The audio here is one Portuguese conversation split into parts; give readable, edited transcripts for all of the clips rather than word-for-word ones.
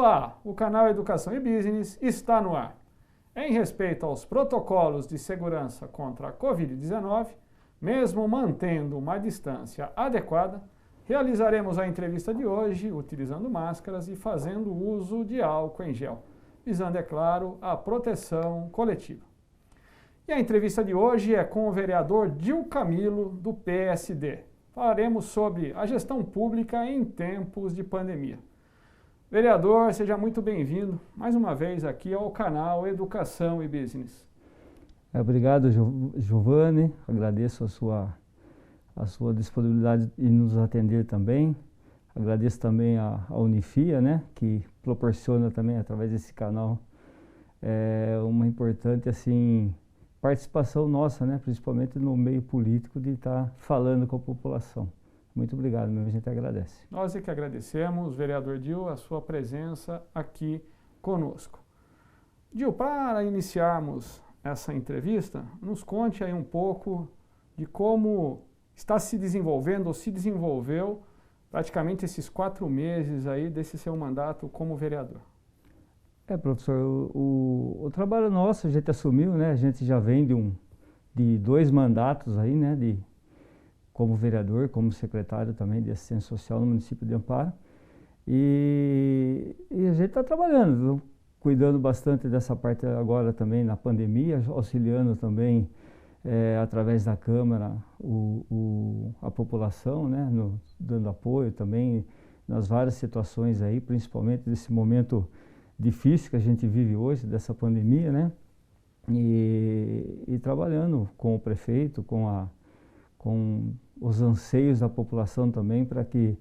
Olá, o canal Educação e Business está no ar. Em respeito aos protocolos de segurança contra a Covid-19, mesmo mantendo uma distância adequada, realizaremos a entrevista de hoje utilizando máscaras e fazendo uso de álcool em gel, visando, é claro, a proteção coletiva. E a entrevista de hoje é com o vereador Dil Camilo, do PSD. Falaremos sobre a gestão pública em tempos de pandemia. Vereador, seja muito bem-vindo mais uma vez aqui ao canal Educação e Business. Obrigado, Giovanni. Agradeço a sua disponibilidade em nos atender também. Agradeço também a Unifia, né, que proporciona também através desse canal uma importante assim participação nossa, né, principalmente no meio político, de estar falando com a população. Muito obrigado, a gente agradece. Nós é que agradecemos, vereador Dil, a sua presença aqui conosco. Dil, para iniciarmos essa entrevista, nos conte aí um pouco de como está se desenvolvendo ou se desenvolveu praticamente esses 4 meses aí desse seu mandato como vereador. Professor, o trabalho nosso a gente assumiu, né? A gente já vem de 2 mandatos aí, né? Como vereador, como secretário também de assistência social no município de Amparo. E a gente está trabalhando, cuidando bastante dessa parte agora também na pandemia, auxiliando também através da Câmara a população, né, dando apoio também nas várias situações aí, principalmente nesse momento difícil que a gente vive hoje, dessa pandemia, né, e trabalhando com o prefeito, com os anseios da população também, para que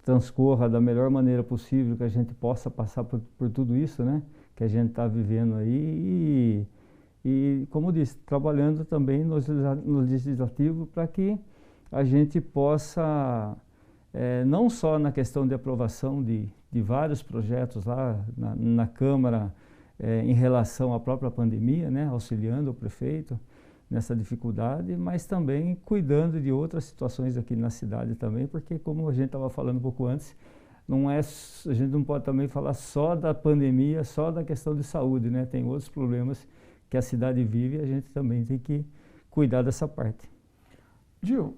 transcorra da melhor maneira possível, que a gente possa passar por tudo isso, né, que a gente está vivendo aí e, como disse, trabalhando também no legislativo para que a gente possa, não só na questão de aprovação de vários projetos lá na Câmara em relação à própria pandemia, né, auxiliando o prefeito nessa dificuldade, mas também cuidando de outras situações aqui na cidade também, porque como a gente estava falando um pouco antes, a gente não pode também falar só da pandemia, só da questão de saúde, né? Tem outros problemas que a cidade vive e a gente também tem que cuidar dessa parte. Dil,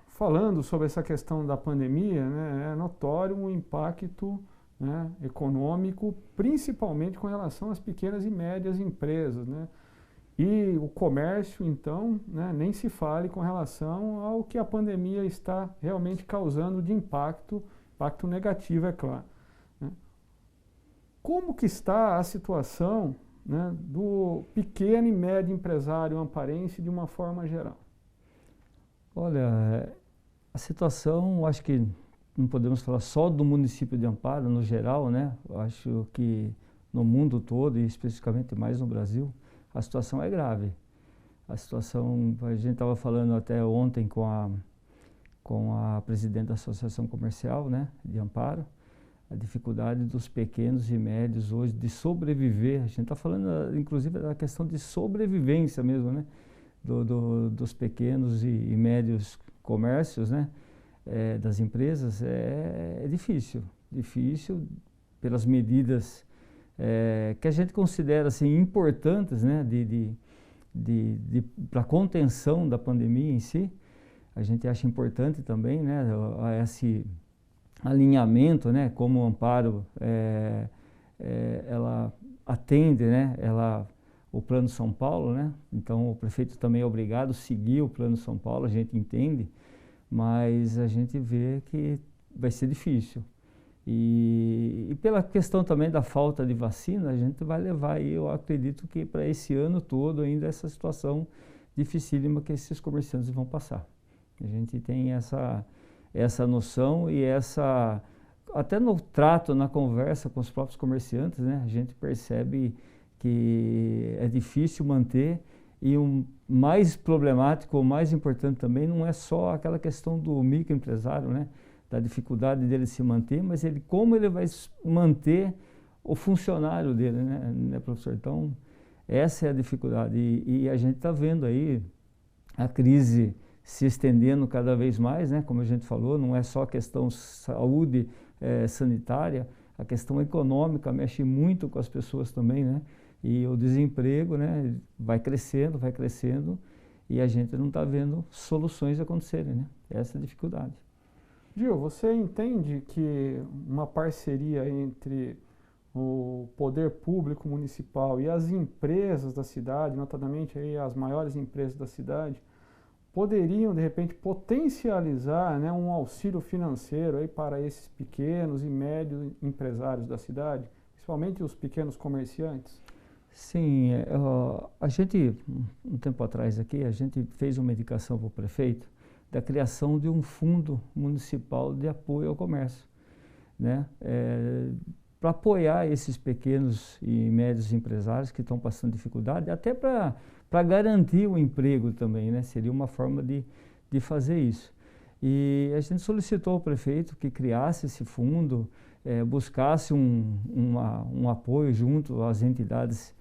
falando sobre essa questão da pandemia, né, é notório o impacto, né, econômico, principalmente com relação às pequenas e médias empresas, né? E o comércio, então, né, nem se fale com relação ao que a pandemia está realmente causando de impacto negativo, é claro, né? Como que está a situação, né, do pequeno e médio empresário amparense de uma forma geral? Olha, a situação, acho que não podemos falar só do município de Amparo, no geral, né? Eu acho que no mundo todo e especificamente mais no Brasil, a situação é grave. A situação, a gente estava falando até ontem com a presidente da Associação Comercial, né, de Amparo, a dificuldade dos pequenos e médios hoje de sobreviver. A gente está falando, inclusive, da questão de sobrevivência mesmo, né, dos pequenos e médios comércios, né, das empresas. É difícil pelas medidas que a gente considera assim, importantes, né, para a contenção da pandemia em si. A gente acha importante também, né, esse alinhamento, né, como o Amparo ela atende, né, o Plano São Paulo, né, então o prefeito também é obrigado a seguir o Plano São Paulo, a gente entende, mas a gente vê que vai ser difícil. E pela questão também da falta de vacina, a gente vai levar aí, eu acredito que para esse ano todo ainda essa situação dificílima que esses comerciantes vão passar. A gente tem essa noção e até no trato, na conversa com os próprios comerciantes, né, a gente percebe que é difícil manter, e o mais problemático, o mais importante também, não é só aquela questão do microempresário, né, da dificuldade dele se manter, mas como ele vai manter o funcionário dele, né, professor? Então, essa é a dificuldade. E a gente está vendo aí a crise se estendendo cada vez mais, né? Como a gente falou, não é só questão saúde sanitária, A questão econômica mexe muito com as pessoas também, né? E o desemprego, né, vai crescendo, e a gente não está vendo soluções acontecerem, né? Essa é a dificuldade. Gil, você entende que uma parceria entre o poder público municipal e as empresas da cidade, notadamente aí as maiores empresas da cidade, poderiam, de repente, potencializar, né, um auxílio financeiro aí para esses pequenos e médios empresários da cidade, principalmente os pequenos comerciantes? Sim, a gente, um tempo atrás aqui, a gente fez uma indicação para o prefeito da criação de um fundo municipal de apoio ao comércio, né? Para apoiar esses pequenos e médios empresários que estão passando dificuldade, até para garantir o emprego também, né? Seria uma forma de fazer isso. E a gente solicitou ao prefeito que criasse esse fundo, buscasse um apoio junto às entidades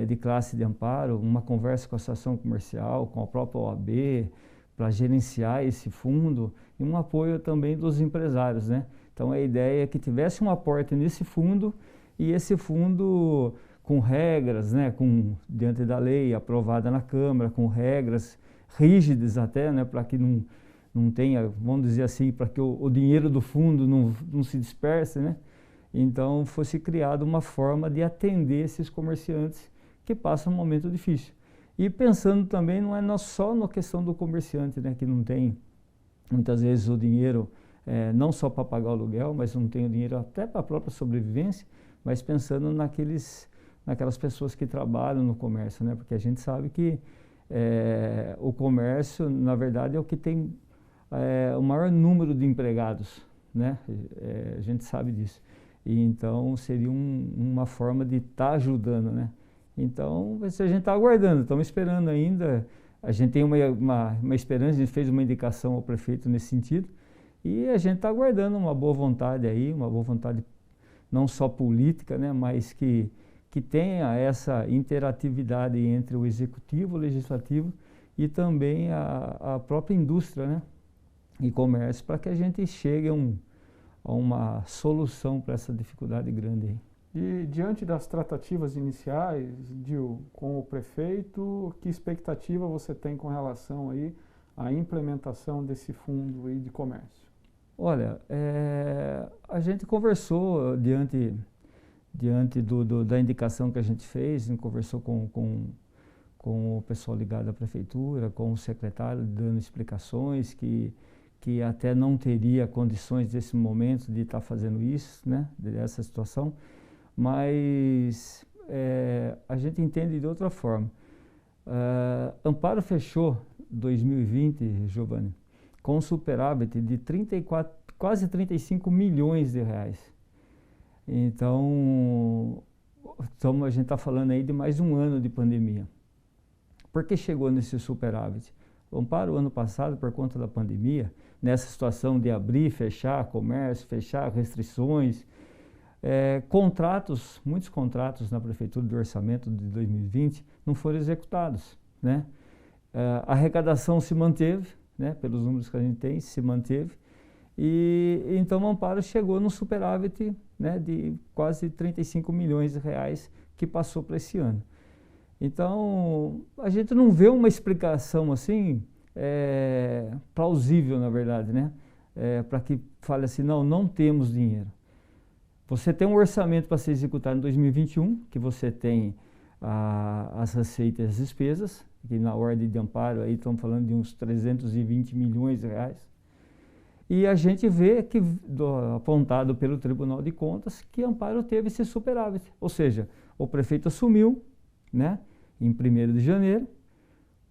de classe de amparo, uma conversa com a associação comercial, com a própria OAB, para gerenciar esse fundo, e um apoio também dos empresários, né? Então a ideia é que tivesse um aporte nesse fundo, e esse fundo com regras, né, diante da lei aprovada na Câmara, com regras rígidas até, né, para que não tenha, vamos dizer assim, para que o dinheiro do fundo não se disperse, né? Então fosse criada uma forma de atender esses comerciantes que passam um momento difícil. E pensando também, não é só na questão do comerciante, né, que não tem muitas vezes o dinheiro, não só para pagar o aluguel, mas não tem o dinheiro até para a própria sobrevivência, mas pensando naquelas pessoas que trabalham no comércio, né? Porque a gente sabe que o comércio, na verdade, é o que tem o maior número de empregados, né? A gente sabe disso. E então seria uma forma de estar ajudando, né? Então, a gente está aguardando, estamos esperando ainda. A gente tem uma esperança, a gente fez uma indicação ao prefeito nesse sentido, e a gente está aguardando uma boa vontade aí, uma boa vontade não só política, né, mas que tenha essa interatividade entre o executivo, o legislativo e também a própria indústria, né, e comércio, para que a gente chegue a uma solução para essa dificuldade grande aí. E diante das tratativas iniciais, Gil, com o prefeito, que expectativa você tem com relação aí à implementação desse fundo aí de comércio? Olha, a gente conversou diante da indicação que a gente fez, a gente conversou com o pessoal ligado à prefeitura, com o secretário dando explicações que até não teria condições nesse momento de estar fazendo isso, né, dessa situação, mas a gente entende de outra forma. Amparo fechou 2020, Giovanni, com um superávit de quase 35 milhões de reais. Então a gente está falando aí de mais um ano de pandemia. Por que chegou nesse superávit? O Amparo, ano passado, por conta da pandemia, nessa situação de abrir, fechar comércio, fechar restrições, muitos contratos na Prefeitura do Orçamento de 2020 não foram executados, né? A arrecadação se manteve, né, pelos números que a gente tem, se manteve, e então o Amparo chegou no superávit, né, de quase 35 milhões de reais que passou para esse ano. Então, a gente não vê uma explicação assim plausível, na verdade, né, para que fale assim, não temos dinheiro. Você tem um orçamento para ser executado em 2021, que você tem as receitas e as despesas, que na ordem de Amparo aí estamos falando de uns 320 milhões de reais. E a gente vê que, apontado pelo Tribunal de Contas, que Amparo teve esse superávit. Ou seja, o prefeito assumiu, né, em 1º de janeiro,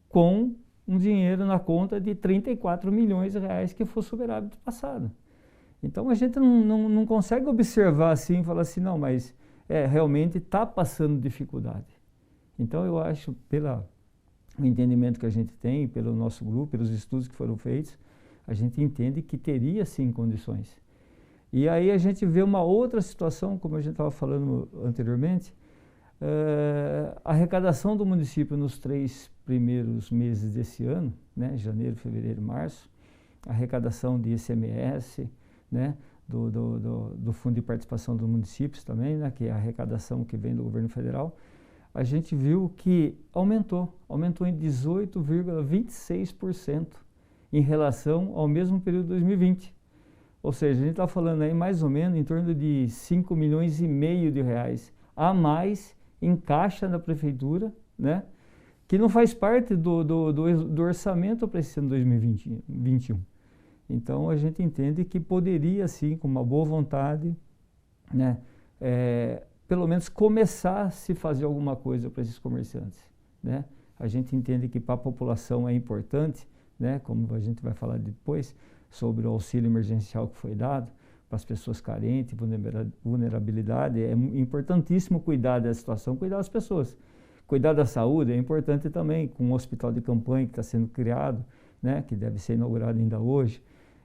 com um dinheiro na conta de 34 milhões de reais que foi superávit passado. Então a gente não consegue observar assim e falar assim, não, mas realmente está passando dificuldade. Então eu acho, pelo entendimento que a gente tem, pelo nosso grupo, pelos estudos que foram feitos, a gente entende que teria sim condições. E aí a gente vê uma outra situação, como a gente estava falando anteriormente, a arrecadação do município nos 3 primeiros meses desse ano, né, janeiro, fevereiro e março, a arrecadação de ICMS, né, do Fundo de Participação dos Municípios também, né, que é a arrecadação que vem do governo federal, a gente viu que aumentou em 18,26% em relação ao mesmo período de 2020. Ou seja, a gente está falando aí mais ou menos em torno de 5,5 milhões de reais a mais em caixa da prefeitura, né, que não faz parte do orçamento para esse ano 2021. Então, a gente entende que poderia, sim, com uma boa vontade, né, pelo menos começar a se fazer alguma coisa para esses comerciantes, né? A gente entende que para a população é importante, né, como a gente vai falar depois, sobre o auxílio emergencial que foi dado para as pessoas carentes, vulnerabilidade. É importantíssimo cuidar da situação, cuidar das pessoas. Cuidar da saúde é importante também, com um hospital de campanha que está sendo criado, né, que deve ser inaugurado ainda hoje.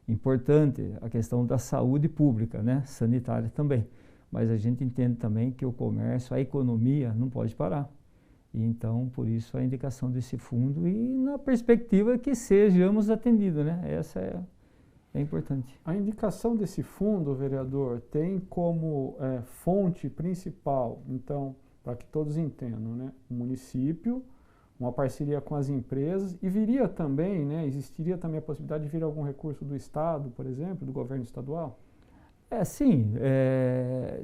Importante a questão da saúde pública, né, sanitária também. Mas a gente entende também que o comércio, a economia não pode parar. E então, por isso, a indicação desse fundo e na perspectiva que sejamos atendidos, né? Essa é importante. A indicação desse fundo, vereador, tem como fonte principal, então, para que todos entendam, né, o município, uma parceria com as empresas, e viria também, né, existiria também a possibilidade de vir algum recurso do Estado, por exemplo, do governo estadual? Sim,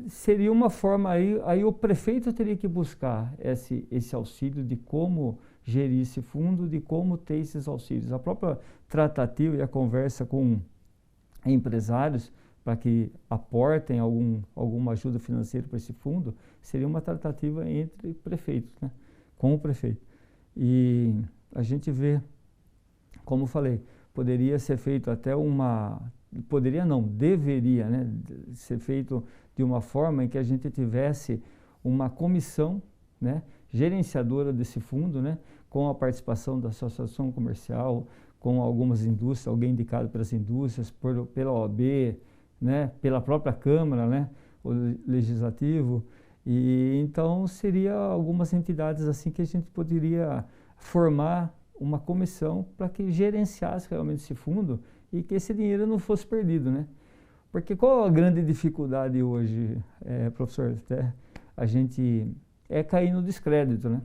seria uma forma aí o prefeito teria que buscar esse auxílio de como gerir esse fundo, de como ter esses auxílios. A própria tratativa e a conversa com empresários para que aportem alguma ajuda financeira para esse fundo, seria uma tratativa entre prefeitos, né, com o prefeito. E a gente vê, como falei, poderia ser feito até poderia não, deveria, né, ser feito de uma forma em que a gente tivesse uma comissão, né, gerenciadora desse fundo, né, com a participação da associação comercial, com algumas indústrias, alguém indicado pelas indústrias, pela OAB, né, pela própria Câmara, né, o Legislativo. E então seria algumas entidades assim que a gente poderia formar uma comissão para que gerenciasse realmente esse fundo e que esse dinheiro não fosse perdido, né? Porque qual a grande dificuldade hoje, professor? A gente cair no descrédito, né?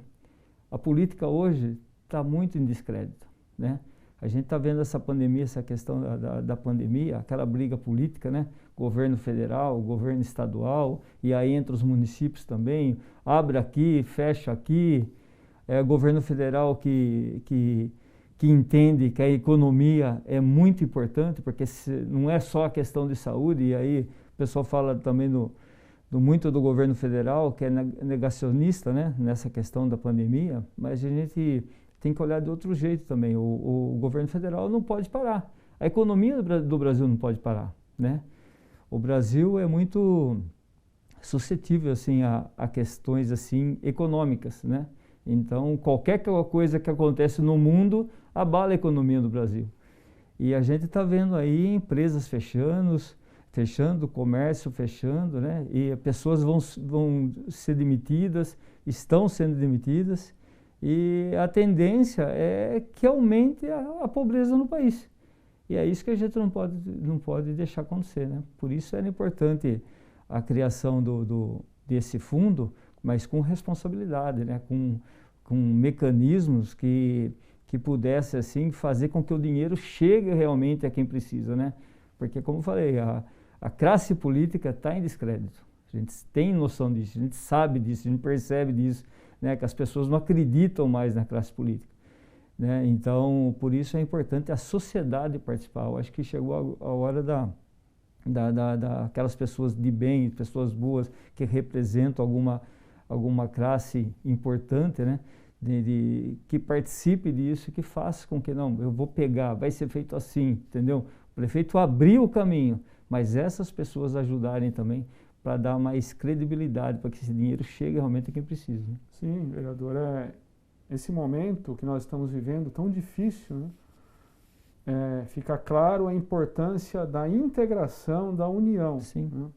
A política hoje está muito em descrédito, né? A gente está vendo essa pandemia, essa questão da pandemia, aquela briga política, né? Governo federal, governo estadual, e aí entre os municípios também, abre aqui, fecha aqui, governo federal que entende que a economia é muito importante, porque não é só a questão de saúde, e aí o pessoal fala também muito do governo federal, que é negacionista, né, nessa questão da pandemia, mas a gente tem que olhar de outro jeito também. O governo federal não pode parar, a economia do Brasil não pode parar, né? O Brasil é muito suscetível assim, a questões assim, econômicas, né? Então, qualquer coisa que acontece no mundo abala a economia do Brasil. E a gente está vendo aí empresas fechando, comércio fechando, né? E pessoas vão ser demitidas, estão sendo demitidas, e a tendência é que aumente a pobreza no país. E é isso que a gente não pode deixar acontecer, né? Por isso era importante a criação desse fundo, mas com responsabilidade, né? Com mecanismos que pudesse assim, fazer com que o dinheiro chegue realmente a quem precisa, né? Porque, como eu falei, a classe política está em descrédito. A gente tem noção disso, a gente sabe disso, a gente percebe disso, né? Que as pessoas não acreditam mais na classe política, né? Então, por isso é importante a sociedade participar. Eu acho que chegou a hora daquelas pessoas de bem, pessoas boas, que representam alguma classe importante, né? Que participe disso, que faça com que, não, eu vou pegar, vai ser feito assim, entendeu? O prefeito abriu o caminho, mas essas pessoas ajudarem também para dar mais credibilidade, para que esse dinheiro chegue realmente a quem precisa, né? Sim, vereador, esse momento que nós estamos vivendo tão difícil, né? Fica claro a importância da integração, da união, sim, né?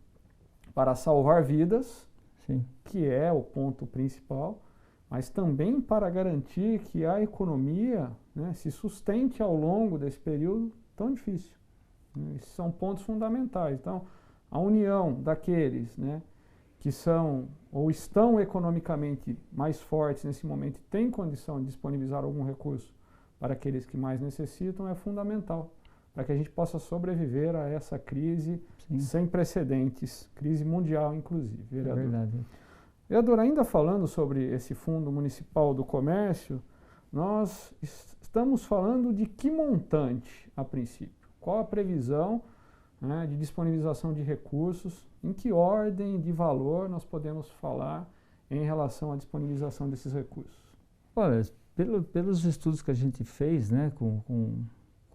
Para salvar vidas, sim, que é o ponto principal, mas também para garantir que a economia, né, se sustente ao longo desse período tão difícil, né? Esses são pontos fundamentais. Então, a união daqueles, né, que são ou estão economicamente mais fortes nesse momento e têm condição de disponibilizar algum recurso para aqueles que mais necessitam é fundamental para que a gente possa sobreviver a essa crise sem precedentes, crise mundial inclusive. Vereador. É verdade. Vereador, ainda falando sobre esse Fundo Municipal do Comércio, nós estamos falando de que montante a princípio? Qual a previsão, né, de disponibilização de recursos? Em que ordem de valor nós podemos falar em relação à disponibilização desses recursos? Olha, pelos estudos que a gente fez, né, com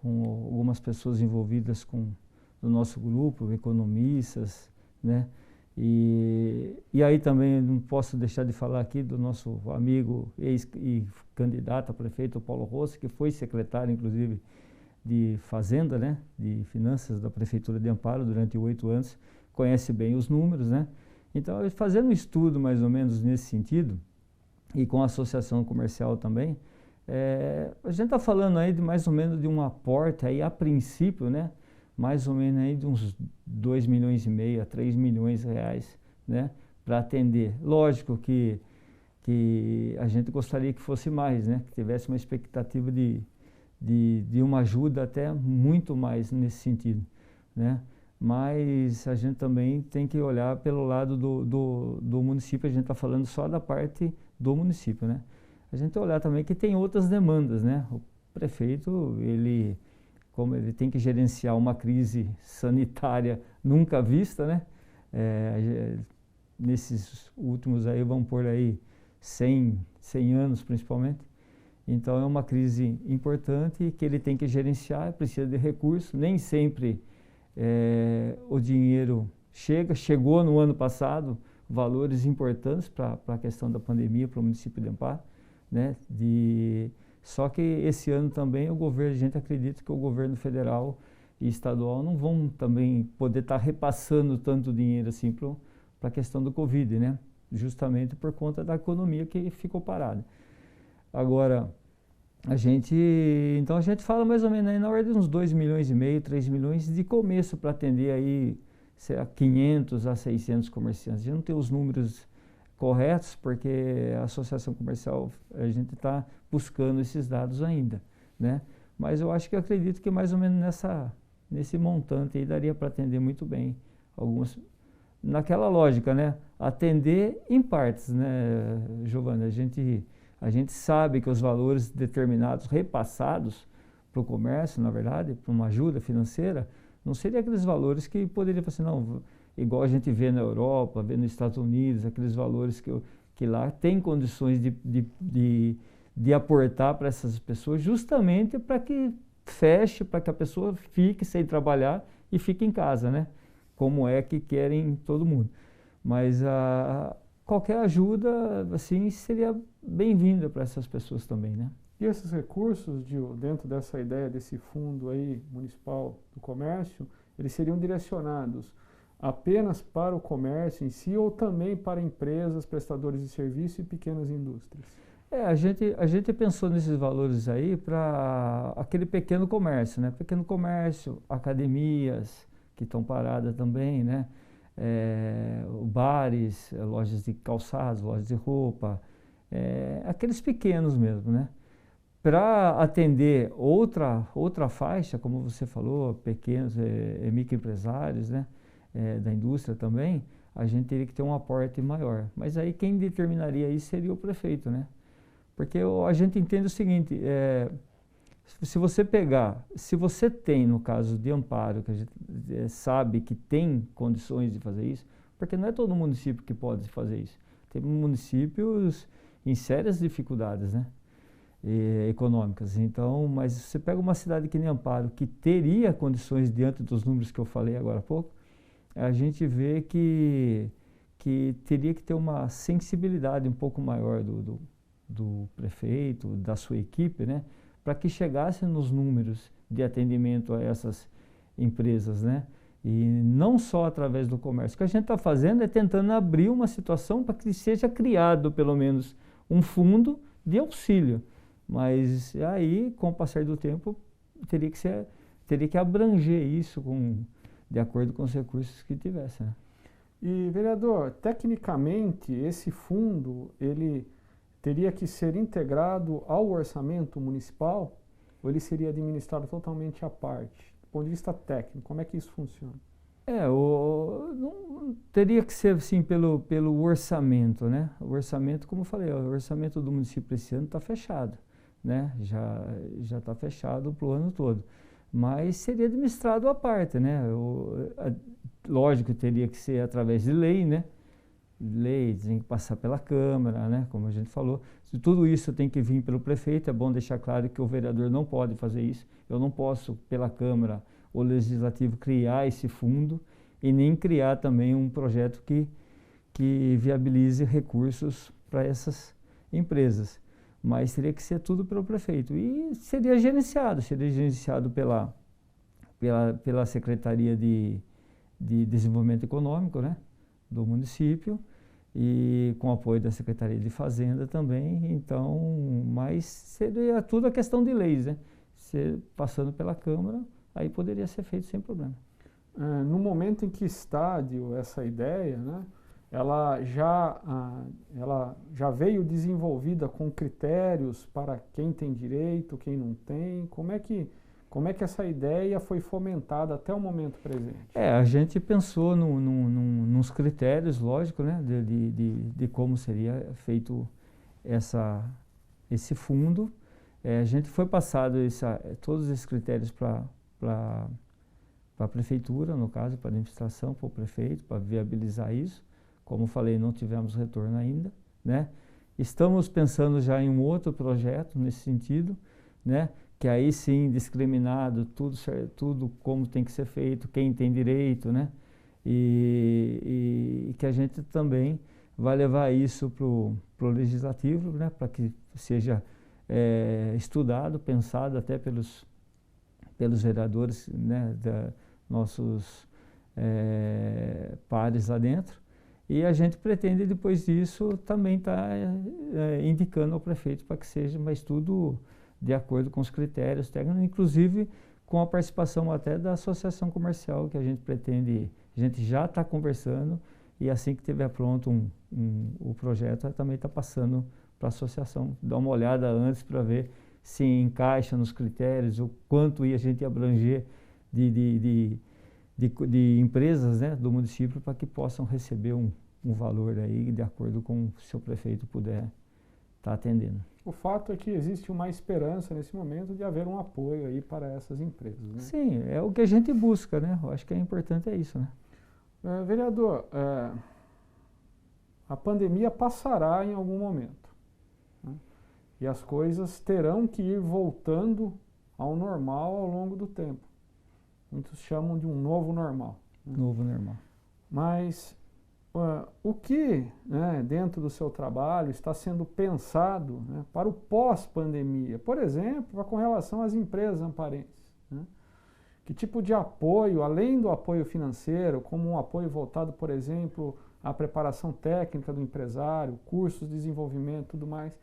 algumas pessoas envolvidas no nosso grupo, economistas, né, e aí também não posso deixar de falar aqui do nosso amigo e candidato a prefeito, o Paulo Rossi, que foi secretário, inclusive, de Fazenda, né, de Finanças da Prefeitura de Amparo durante 8 anos, conhece bem os números, né? Então, fazendo um estudo mais ou menos nesse sentido, e com a associação comercial também, a gente está falando aí de mais ou menos de um aporte aí a princípio, né? Mais ou menos aí de uns 2,5 milhões a 3 milhões de reais, né? Para atender. Lógico que a gente gostaria que fosse mais, né? Que tivesse uma expectativa de uma ajuda até muito mais nesse sentido, né? Mas a gente também tem que olhar pelo lado do município, a gente está falando só da parte do município, né? A gente olhar também que tem outras demandas, né? O prefeito, como ele tem que gerenciar uma crise sanitária nunca vista, né? Nesses últimos aí, vamos pôr aí 100 anos principalmente. Então é uma crise importante que ele tem que gerenciar, precisa de recursos, nem sempre o dinheiro chegou no ano passado, valores importantes para a questão da pandemia para o município de Amparo, né? Só que esse ano também a gente acredita que o governo federal e estadual não vão também poder estar repassando tanto dinheiro assim para a questão do Covid, né? Justamente por conta da economia que ficou parada. Agora, então a gente fala mais ou menos aí na ordem de uns 2,5 milhões, 3 milhões de começo para atender aí 500 a 600 comerciantes. A gente não tem os números corretos porque a associação comercial, a gente está buscando esses dados ainda, né? Mas eu acredito que mais ou menos nesse montante aí daria para atender muito bem algumas, naquela lógica, né? Atender em partes, né, Giovana? A gente sabe que os valores determinados, repassados para o comércio, na verdade, para uma ajuda financeira, não seriam aqueles valores que poderiam falar assim, não, igual a gente vê na Europa, vê nos Estados Unidos, aqueles valores que lá tem condições de aportar para essas pessoas, justamente para que feche, para que a pessoa fique sem trabalhar e fique em casa, né? Como é que querem todo mundo. Mas qualquer ajuda, assim, seria bem-vinda para essas pessoas também, né? E esses recursos, dentro dessa ideia desse fundo aí municipal do comércio, eles seriam direcionados apenas para o comércio em si ou também para empresas, prestadores de serviço e pequenas indústrias? A gente pensou nesses valores aí para aquele pequeno comércio, né? Pequeno comércio, academias que estão paradas também, né? Bares, lojas de calçados, lojas de roupa, aqueles pequenos mesmo, né? Para atender outra faixa, como você falou, pequenos microempresários, né? Da indústria também, a gente teria que ter um aporte maior. Mas aí quem determinaria isso seria o prefeito, né? Porque a gente entende o seguinte, se você tem, no caso de Amparo, que a gente sabe que tem condições de fazer isso, porque não é todo município que pode fazer isso. Tem municípios em sérias dificuldades, né? Econômicas. Então, mas você pega uma cidade que nem Amparo, que teria condições diante dos números que eu falei agora há pouco, a gente vê que teria que ter uma sensibilidade um pouco maior do prefeito, da sua equipe, né, para que chegasse nos números de atendimento a essas empresas, né, e não só através do comércio. O que a gente está fazendo é tentando abrir uma situação para que seja criado, pelo menos, um fundo de auxílio, mas aí, com o passar do tempo, teria que abranger isso de acordo com os recursos que tivesse, né? E, vereador, tecnicamente, esse fundo, ele teria que ser integrado ao orçamento municipal ou ele seria administrado totalmente à parte? Do ponto de vista técnico, como é que isso funciona? Não, teria que ser assim pelo orçamento, né? O orçamento, como eu falei, o orçamento do município esse ano está fechado, né? Já está fechado para o ano todo. Mas seria administrado à parte, né? Lógico, teria que ser através de lei, né? Lei, tem que passar pela Câmara, né? Como a gente falou. Se tudo isso tem que vir pelo prefeito, é bom deixar claro que o vereador não pode fazer isso. Eu não posso, pela Câmara ou Legislativo, criar esse fundo e nem criar também um projeto que viabilize recursos para essas empresas. Mas teria que ser tudo pelo prefeito. E seria gerenciado pela Secretaria de Desenvolvimento Econômico, né, do município, e com apoio da Secretaria de Fazenda também. Então, mas seria tudo a questão de leis, né? Passando pela Câmara, aí poderia ser feito sem problema. No momento em que estádio essa ideia, né, ela já veio desenvolvida com critérios para quem tem direito, quem não tem? Como é que essa ideia foi fomentada até o momento presente? A gente pensou nos critérios, lógico, né, de como seria feito esse fundo. A gente foi passado todos esses critérios para a prefeitura, no caso, para a administração, para o prefeito, para viabilizar isso. Como falei, não tivemos retorno ainda, né? Estamos pensando já em um outro projeto nesse sentido, né? Que aí sim, discriminado, tudo como tem que ser feito, quem tem direito, né? E que a gente também vai levar isso para o Legislativo, né? Para que seja estudado, pensado até pelos vereadores, né? Nossos pares lá dentro. E a gente pretende, depois disso, também estar indicando ao prefeito para que seja, mas tudo de acordo com os critérios técnicos, inclusive com a participação até da associação comercial que a gente pretende, a gente já está conversando e assim que tiver pronto o projeto, também está passando para a associação, dar uma olhada antes para ver se encaixa nos critérios, o quanto a gente abranger de empresas, né, do município para que possam receber um valor aí de acordo com o seu prefeito puder estar atendendo. O fato é que existe uma esperança nesse momento de haver um apoio aí para essas empresas, né? Sim, é o que a gente busca, né? Eu acho que é importante isso, né? Vereador, a pandemia passará em algum momento, né? E as coisas terão que ir voltando ao normal ao longo do tempo. Muitos chamam de um novo normal, né? Novo normal. Mas o que, né, dentro do seu trabalho está sendo pensado, né, para o pós-pandemia? Por exemplo, com relação às empresas amparenses, né? Que tipo de apoio, além do apoio financeiro, como um apoio voltado, por exemplo, à preparação técnica do empresário, cursos de desenvolvimento e tudo mais,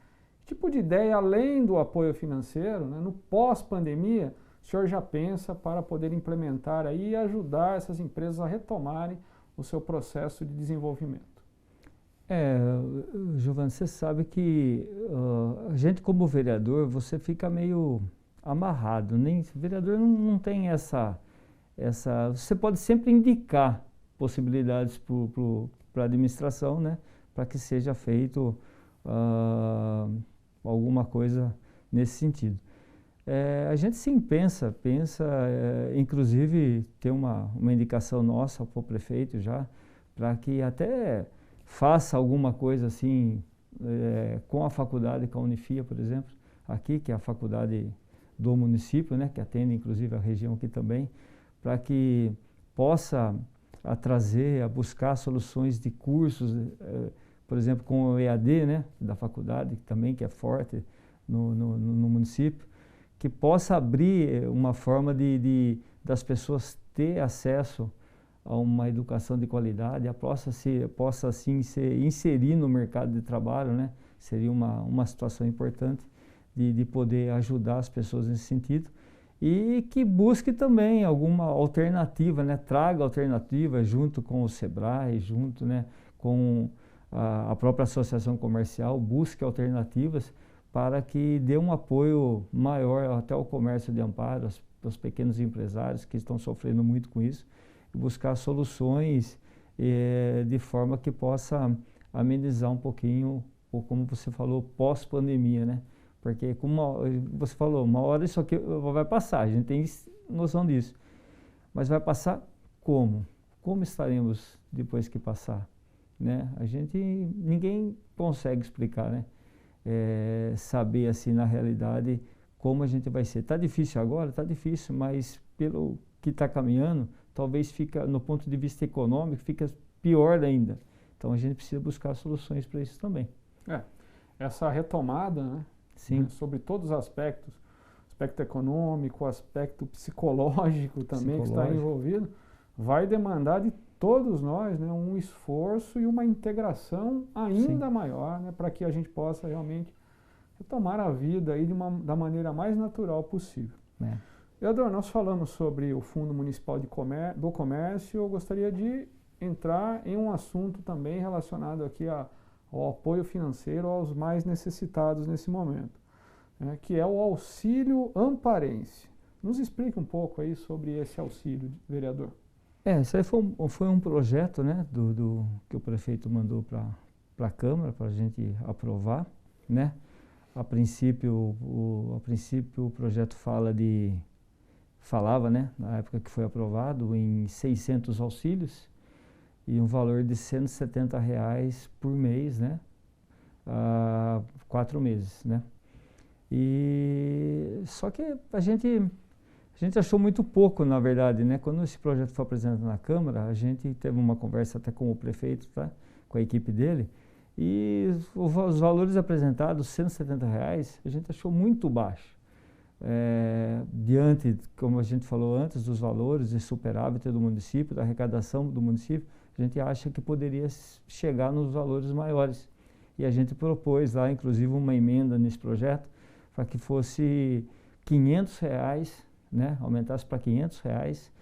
que tipo de ideia, além do apoio financeiro, né, no pós-pandemia, o senhor já pensa para poder implementar aí e ajudar essas empresas a retomarem o seu processo de desenvolvimento? Giovanni, você sabe que a gente como vereador, você fica meio amarrado, o vereador não tem essa, você pode sempre indicar possibilidades para a administração, né, para que seja feito alguma coisa nesse sentido. A gente sim pensa, inclusive ter uma indicação nossa para o prefeito já, para que até faça alguma coisa assim com a faculdade, com a Unifia, por exemplo, aqui, que é a faculdade do município, né, que atende inclusive a região aqui também, para que possa trazer, a buscar soluções de cursos, por exemplo, com o EAD, né, da faculdade, também que é forte no município, que possa abrir uma forma das pessoas ter acesso a uma educação de qualidade, possa assim se inserir no mercado de trabalho, né? Seria uma situação importante de poder ajudar as pessoas nesse sentido. e que busque também alguma alternativa, né? Traga alternativa junto com o Sebrae, junto, né, com a própria associação comercial, busque alternativas para que dê um apoio maior até ao comércio de amparo, aos pequenos empresários que estão sofrendo muito com isso, e buscar soluções de forma que possa amenizar um pouquinho, ou como você falou, pós-pandemia, né? Porque, como você falou, uma hora isso aqui vai passar, a gente tem noção disso. Mas vai passar como? Como estaremos depois que passar? Né? Ninguém consegue explicar, né? Saber assim na realidade como a gente vai ser. Está difícil agora? Está difícil, mas pelo que está caminhando, talvez fica, no ponto de vista econômico, fica pior ainda. Então a gente precisa buscar soluções para isso também. Essa retomada, né? Sim. Sobre todos os aspectos, aspecto econômico, aspecto psicológico também que está envolvido, vai demandar de todos nós, né, um esforço e uma integração ainda maior, né, para que a gente possa realmente retomar a vida aí da maneira mais natural possível. Vereador, nós falamos sobre o Fundo Municipal do Comércio, eu gostaria de entrar em um assunto também relacionado aqui ao apoio financeiro aos mais necessitados nesse momento, né, que é o auxílio amparense. Nos explique um pouco aí sobre esse auxílio, vereador. Isso aí foi um projeto, né, que o prefeito mandou para a Câmara para a gente aprovar, né? A princípio o projeto falava, né, na época que foi aprovado, em 600 auxílios e um valor de R$ 170 por mês, né? 4 meses, né? E só que a gente achou muito pouco, na verdade, né? Quando esse projeto foi apresentado na Câmara, a gente teve uma conversa até com o prefeito, tá? Com a equipe dele, e os valores apresentados, R$ 170, a gente achou muito baixo. Diante, como a gente falou antes, dos valores de superávit do município, da arrecadação do município, a gente acha que poderia chegar nos valores maiores. E a gente propôs lá, inclusive, uma emenda nesse projeto, para que fosse R$ 500, né, aumentasse para R$ 500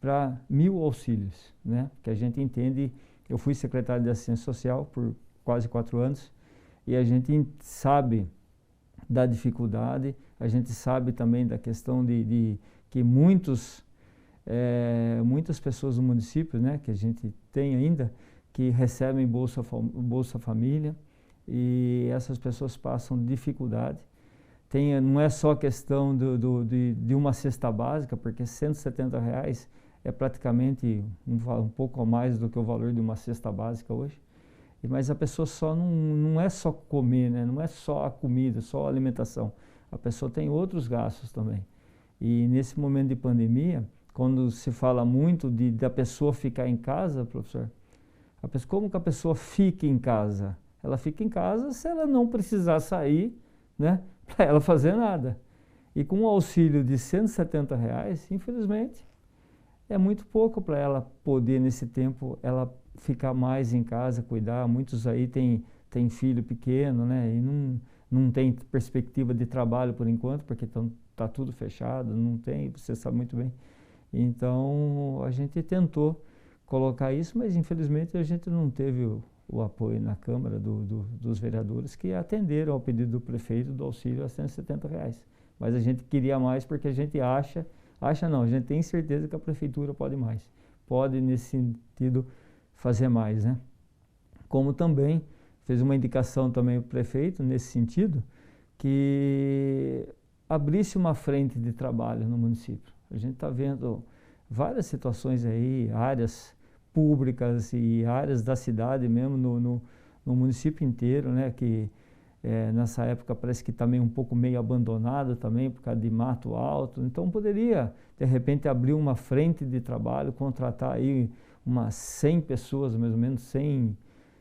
para 1.000 auxílios, né, que a gente entende. Eu fui secretário de Assistência Social por quase 4 anos e a gente sabe da dificuldade, a gente sabe também da questão de que muitas pessoas do município, né, que a gente tem ainda, que recebem Bolsa Família, e essas pessoas passam dificuldade. Não é só questão de uma cesta básica, porque R$ 170 é praticamente um pouco a mais do que o valor de uma cesta básica hoje. Mas a pessoa não é só comer, né? Não é só a comida, só a alimentação. A pessoa tem outros gastos também. E nesse momento de pandemia, quando se fala muito da pessoa ficar em casa, professor, como que a pessoa fica em casa? Ela fica em casa se ela não precisar sair, né, para ela fazer nada. E com um auxílio de R$ 170, infelizmente, é muito pouco para ela poder, nesse tempo, ela ficar mais em casa, cuidar. Muitos aí têm filho pequeno, né, e não tem perspectiva de trabalho por enquanto, porque está tudo fechado, não tem, você sabe muito bem. Então, a gente tentou colocar isso, mas infelizmente a gente não teve o apoio na Câmara dos vereadores, que atenderam ao pedido do prefeito do auxílio a R$ 170. Mas a gente queria mais porque a gente a gente tem certeza que a prefeitura pode mais. Pode, nesse sentido, fazer mais, né? Como também fez uma indicação também o prefeito, nesse sentido, que abrisse uma frente de trabalho no município. A gente está vendo várias situações aí, áreas públicas e áreas da cidade mesmo, no município inteiro, né, que nessa época parece que está um pouco meio abandonado também por causa de mato alto. Então poderia, de repente, abrir uma frente de trabalho, contratar aí umas 100 pessoas, mais ou menos 100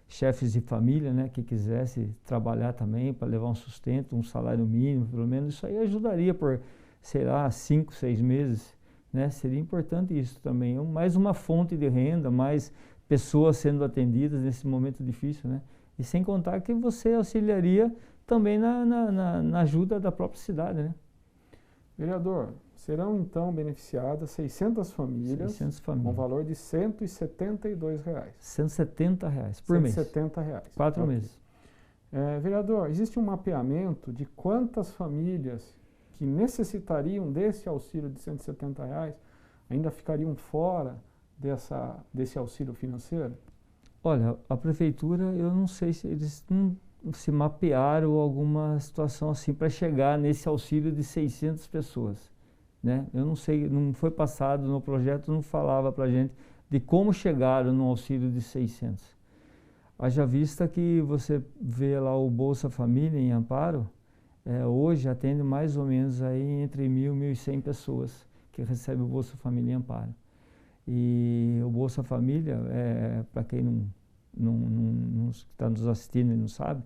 chefes de família, né, que quisesse trabalhar também para levar um sustento, um salário mínimo, pelo menos. Isso aí ajudaria por, sei lá, 5, 6 meses, né? Seria importante isso também. Mais uma fonte de renda, mais pessoas sendo atendidas nesse momento difícil, né? E sem contar que você auxiliaria também na ajuda da própria cidade, né? Vereador, serão então beneficiadas 600 famílias, 600 com famílias. valor de R$ 172. R$ 170 por mês. R$ 170 reais. 4 Ok. meses. Vereador, existe um mapeamento de quantas famílias que necessitariam desse auxílio de R$ 170 reais ainda ficariam fora desse auxílio financeiro? Olha, a prefeitura, eu não sei se eles não se mapearam alguma situação assim para chegar nesse auxílio de 600 pessoas, né? Eu não sei, não foi passado no projeto, não falava para a gente de como chegaram no auxílio de 600. Haja vista que você vê lá o Bolsa Família em Amparo, hoje atende mais ou menos aí entre 1.000 e 1.100 pessoas que recebem o Bolsa Família em Amparo. E o Bolsa Família, para quem não está nos assistindo e não sabe,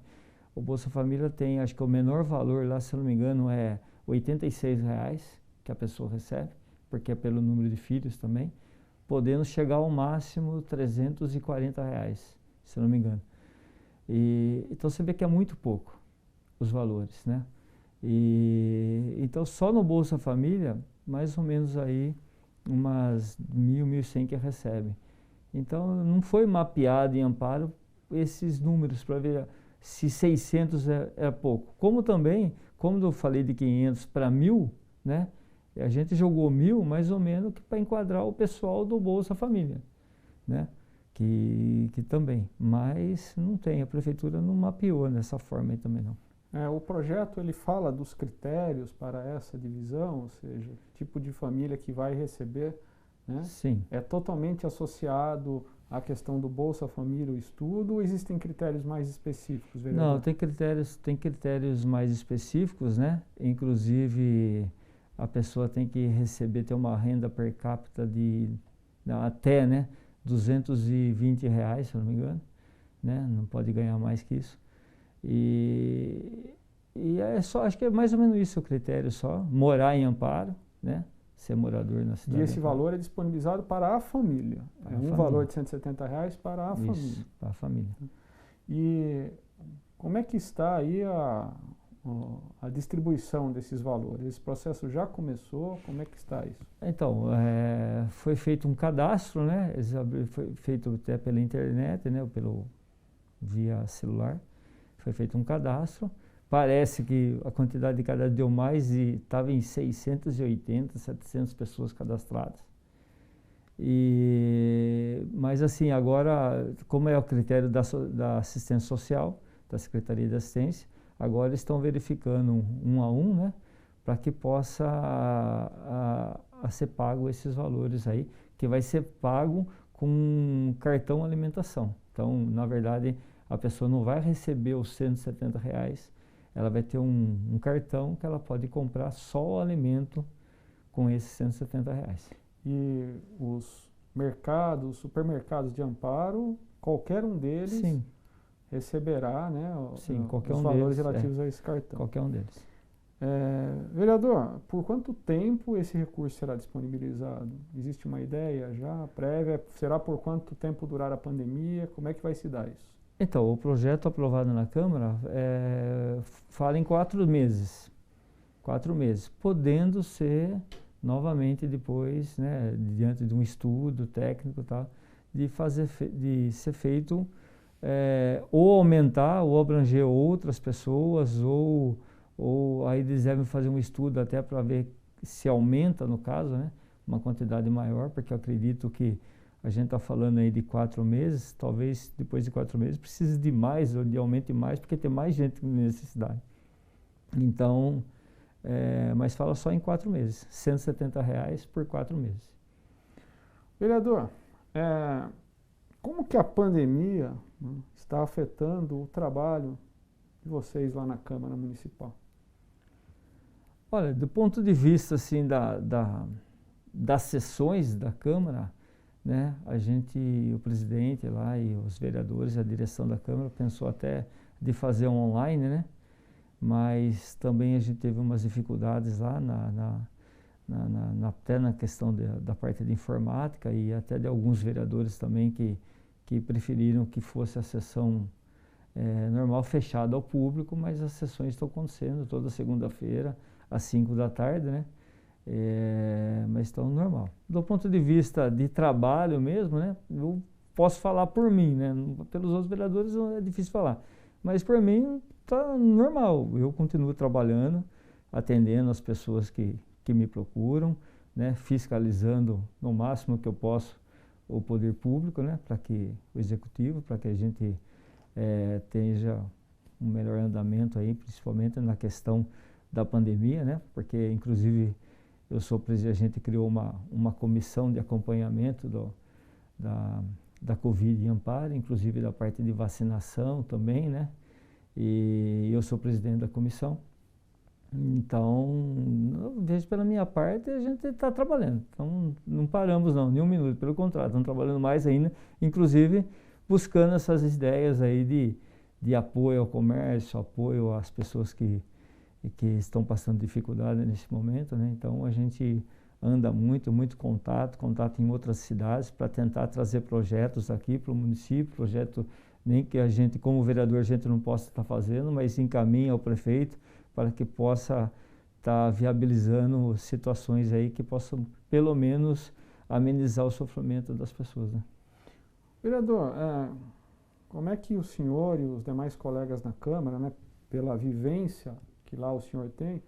o Bolsa Família tem, acho que o menor valor lá, se eu não me engano, é R$ 86 que a pessoa recebe, porque é pelo número de filhos também, podendo chegar ao máximo R$ 340, se eu não me engano. Então você vê que é muito pouco os valores, né? Então só no Bolsa Família, mais ou menos aí umas 1.000, 1.100 que recebem. Então não foi mapeado em Amparo esses números para ver se 600 é pouco. Como também, como eu falei de 500 para 1.000, né? A gente jogou 1.000 mais ou menos para enquadrar o pessoal do Bolsa Família, né? Que também, mas não tem, a prefeitura não mapeou dessa forma aí também não. O projeto ele fala dos critérios para essa divisão, ou seja, tipo de família que vai receber, né? Sim. É totalmente associado à questão do Bolsa Família, o estudo, ou existem critérios mais específicos, vereador? Não, tem critérios mais específicos, né? Inclusive a pessoa tem que ter uma renda per capita de até, né, R$ 220, se eu não me engano, né? Não pode ganhar mais que isso. E acho que é mais ou menos isso o critério só, morar em Amparo, né? Ser morador na cidade. E esse valor é disponibilizado para a família. Valor de R$ 170 para a isso, família. Para a família. E como é que está aí a distribuição desses valores? Esse processo já começou? Como é que está isso? Então, foi feito um cadastro, né? Foi feito até pela internet, né? Via celular. Foi feito um cadastro. Parece que a quantidade de cadastro deu mais e estava em 680, 700 pessoas cadastradas. Mas assim, agora, como é o critério da assistência social, da Secretaria de Assistência, agora estão verificando um a um, né? Para que possa a ser pago esses valores aí, que vai ser pago com cartão alimentação. Então, na verdade, a pessoa não vai receber os R$ 170, ela vai ter um cartão que ela pode comprar só o alimento com esses R$ 170. E os supermercados de Amparo, qualquer um deles Sim. Receberá, né, qualquer os um valores deles, relativos a esse cartão. Qualquer um deles. Vereador, por quanto tempo esse recurso será disponibilizado? Existe uma ideia já prévia? Será por quanto tempo durar a pandemia? Como é que vai se dar isso? Então, o projeto aprovado na Câmara fala em 4 meses. 4 meses, podendo ser novamente depois, né, diante de um estudo técnico e tal, de ser feito ou aumentar ou abranger outras pessoas ou aí eles devem fazer um estudo até para ver se aumenta, no caso, né, uma quantidade maior, porque eu acredito que a gente está falando aí de 4 meses, talvez depois de 4 meses precise de mais ou de aumente mais, porque tem mais gente com necessidade. Então, mas fala só em 4 meses, R$ 170 por 4 meses. Vereador, como que a pandemia, né, está afetando o trabalho de vocês lá na Câmara Municipal? Olha, do ponto de vista assim, das sessões da Câmara, né, o presidente lá e os vereadores, a direção da Câmara pensou até de fazer online, né? Mas também a gente teve umas dificuldades lá até na questão da parte de informática e até de alguns vereadores também que preferiram que fosse a sessão normal, fechada ao público, mas as sessões estão acontecendo toda segunda-feira às 5 da tarde, né? Mas estão normal. Do ponto de vista de trabalho mesmo, né, eu posso falar por mim, né, pelos outros vereadores é difícil falar, mas por mim está normal. Eu continuo trabalhando, atendendo as pessoas que me procuram, né, fiscalizando no máximo que eu posso o poder público, né, para que o executivo, para que a gente tenha um melhor andamento aí, principalmente na questão da pandemia, né, porque inclusive eu sou presidente, a gente criou uma comissão de acompanhamento da Covid em Amparo, inclusive da parte de vacinação também, né, e eu sou presidente da comissão. Então, eu vejo pela minha parte, a gente está trabalhando. Então, não paramos não, nem um minuto, pelo contrário, estamos trabalhando mais ainda, inclusive buscando essas ideias aí de apoio ao comércio, apoio às pessoas que estão passando dificuldade nesse momento, né? Então, a gente anda muito contato em outras cidades para tentar trazer projetos aqui para o município, projeto nem que a gente, como vereador, a gente não possa estar fazendo, mas encaminha ao prefeito para que possa estar viabilizando situações aí que possam, pelo menos, amenizar o sofrimento das pessoas, né? Vereador, como é que o senhor e os demais colegas na Câmara, né, pela vivência que lá o senhor tem,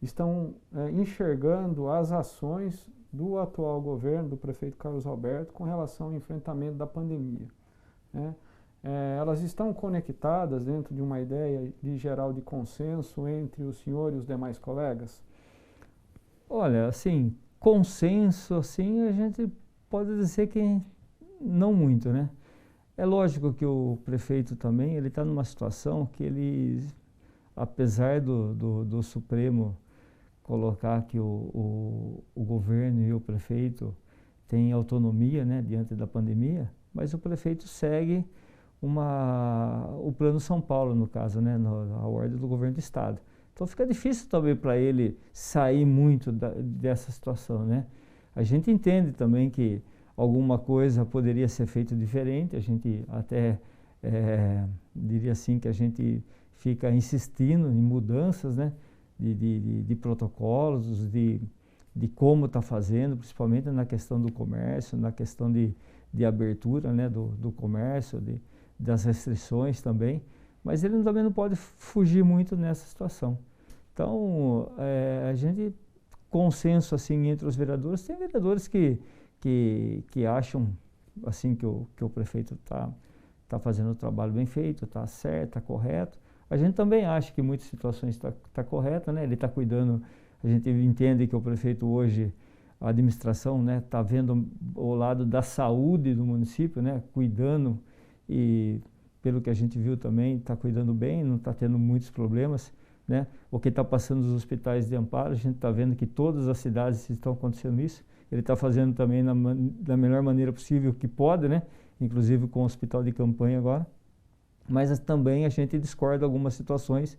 estão enxergando as ações do atual governo, do prefeito Carlos Alberto, com relação ao enfrentamento da pandemia, né? Elas estão conectadas dentro de uma ideia geral de consenso entre o senhor e os demais colegas? Olha, assim, consenso, assim, a gente pode dizer que não muito, né? É lógico que o prefeito também, ele está numa situação que ele, apesar do Supremo colocar que o governo e o prefeito têm autonomia, né, diante da pandemia, mas o prefeito segue o Plano São Paulo, no caso, né, a ordem do governo do estado. Então fica difícil também para ele sair muito dessa situação, né? A gente entende também que alguma coisa poderia ser feita diferente, a gente até diria assim que a gente fica insistindo em mudanças, né, de protocolos, de como está fazendo, principalmente na questão do comércio, na questão de abertura, né, do comércio, das restrições também, mas ele também não pode fugir muito nessa situação. Então, a gente, consenso assim entre os vereadores, tem vereadores que acham assim que o prefeito está fazendo o trabalho bem feito, está certo, está correto. A gente também acha que em muitas situações está correto, né? Ele está cuidando, a gente entende que o prefeito hoje, a administração, né, está vendo o lado da saúde do município, né, cuidando. E pelo que a gente viu também, está cuidando bem, não está tendo muitos problemas, né? O que está passando nos hospitais de Amparo, a gente está vendo que todas as cidades estão acontecendo isso. Ele está fazendo também da melhor maneira possível que pode, né? Inclusive com o hospital de campanha agora. Mas também a gente discorda de algumas situações,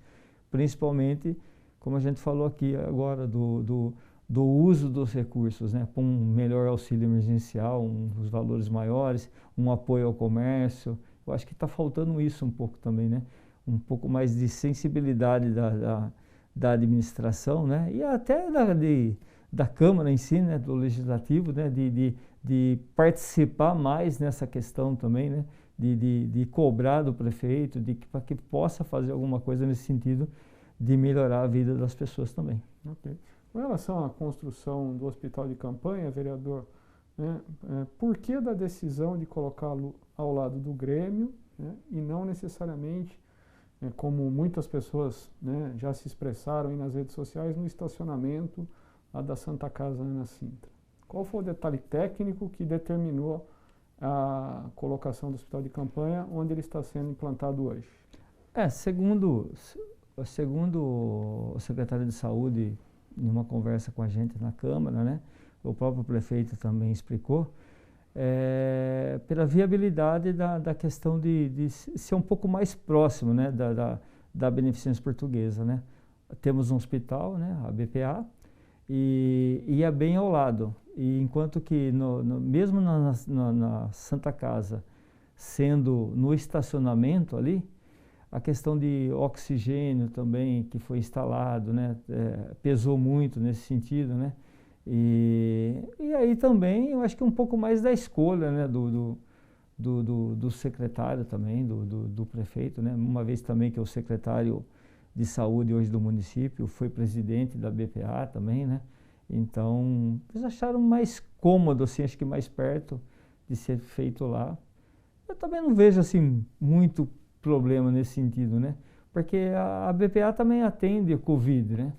principalmente, como a gente falou aqui agora, do uso dos recursos, né, com um melhor auxílio emergencial, os valores maiores, um apoio ao comércio. Eu acho que está faltando isso um pouco também, né? Um pouco mais de sensibilidade da administração, né? E até da Câmara em si, né? Do Legislativo, né? De participar mais nessa questão também, né? De cobrar do prefeito, para que possa fazer alguma coisa nesse sentido de melhorar a vida das pessoas também. Ok. Com relação à construção do hospital de campanha, vereador, né, por que da decisão de colocá-lo ao lado do Grêmio, né, e não necessariamente, como muitas pessoas, né, já se expressaram aí nas redes sociais, no estacionamento lá da Santa Casa Ana Sintra? Qual foi o detalhe técnico que determinou a colocação do hospital de campanha onde ele está sendo implantado hoje? Segundo o secretário de Saúde, em uma conversa com a gente na Câmara, né, o próprio prefeito também explicou, pela viabilidade da questão de ser um pouco mais próximo, né, da Beneficência Portuguesa, né. Temos um hospital, né, a BPA, e é bem ao lado. E enquanto que mesmo na Santa Casa, sendo no estacionamento ali, a questão de oxigênio também que foi instalado, né, pesou muito nesse sentido, né? E aí também eu acho que um pouco mais da escolha, né, do secretário também, do prefeito, né? Uma vez também que é o secretário de saúde hoje do município, foi presidente da BPA também, né? Então, eles acharam mais cômodo, assim, acho que mais perto de ser feito lá. Eu também não vejo, assim, muito problema nesse sentido, né? Porque a BPA também atende o Covid, né?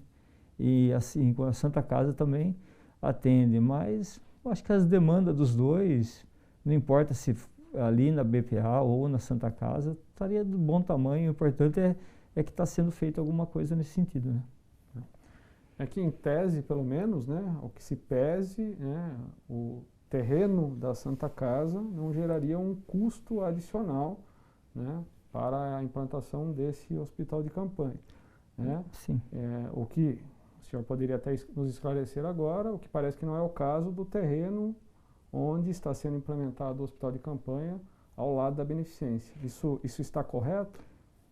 E assim, com a Santa Casa também atende, mas eu acho que as demandas dos dois, não importa se ali na BPA ou na Santa Casa, estaria de bom tamanho. O importante é que está sendo feito alguma coisa nesse sentido, né? É que em tese, pelo menos, né, o que se pese, né, o terreno da Santa Casa não geraria um custo adicional, né, para a implantação desse hospital de campanha, né? Sim. O que o senhor poderia até nos esclarecer agora, o que parece que não é o caso do terreno onde está sendo implementado o hospital de campanha ao lado da beneficência. Isso está correto?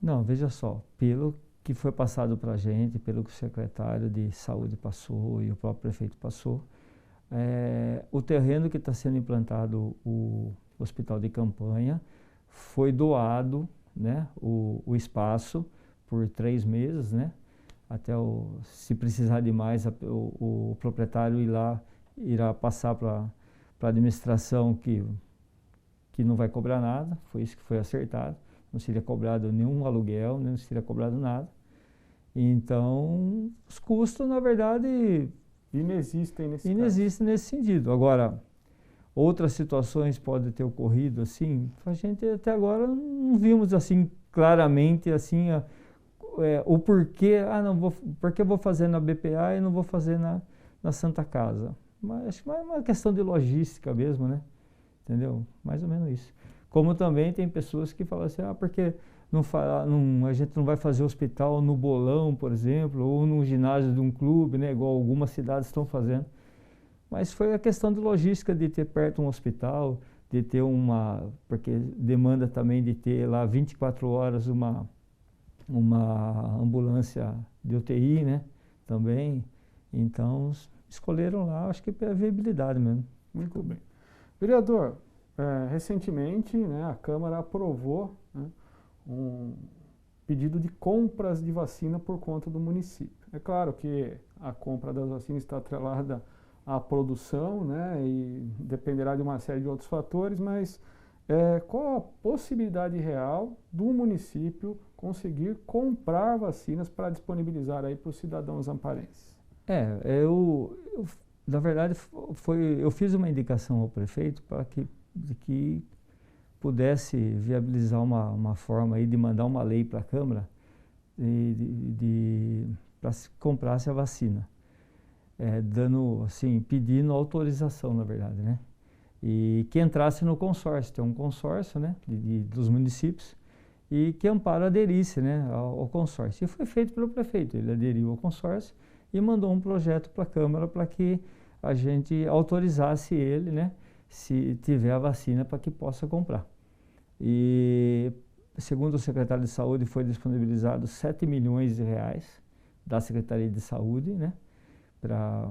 Não, veja só, pelo que foi passado para a gente, pelo que o secretário de saúde passou e o próprio prefeito passou, o terreno que está sendo implantado o hospital de campanha foi doado, né, o espaço por 3 meses, né, até se precisar de mais, o proprietário irá passar para a administração que não vai cobrar nada, foi isso que foi acertado, não seria cobrado nenhum aluguel, não seria cobrado nada. Então, os custos, na verdade, inexistem nesse sentido. Agora, outras situações podem ter ocorrido assim, a gente até agora não vimos assim claramente assim o porquê, porque eu vou fazer na BPA e não vou fazer na Santa Casa. Mas acho que é uma questão de logística mesmo, né? Entendeu? Mais ou menos isso. Como também tem pessoas que falam assim, porque a gente não vai fazer hospital no Bolão, por exemplo, ou no ginásio de um clube, né, igual algumas cidades estão fazendo. Mas foi a questão de logística de ter perto um hospital, de ter porque demanda também de ter lá 24 horas uma ambulância de UTI, né, também. Então, escolheram lá, acho que pela viabilidade mesmo. Muito bem. Vereador, recentemente, né, a Câmara aprovou, né, um pedido de compras de vacina por conta do município. É claro que a compra das vacinas está atrelada à produção, né, e dependerá de uma série de outros fatores, mas qual a possibilidade real do município conseguir comprar vacinas para disponibilizar aí para os cidadãos amparenses? Na verdade, eu fiz uma indicação ao prefeito para que pudesse viabilizar uma forma aí de mandar uma lei para a Câmara para se comprasse a vacina, pedindo autorização, na verdade, né? E que entrasse no consórcio, tem um consórcio, né, dos municípios, e que Amparo aderisse, né, ao consórcio. E foi feito pelo prefeito, ele aderiu ao consórcio e mandou um projeto para a Câmara para que a gente autorizasse ele, né, se tiver a vacina para que possa comprar. E, segundo o secretário de Saúde, foi disponibilizado 7 milhões de reais da Secretaria de Saúde, né, para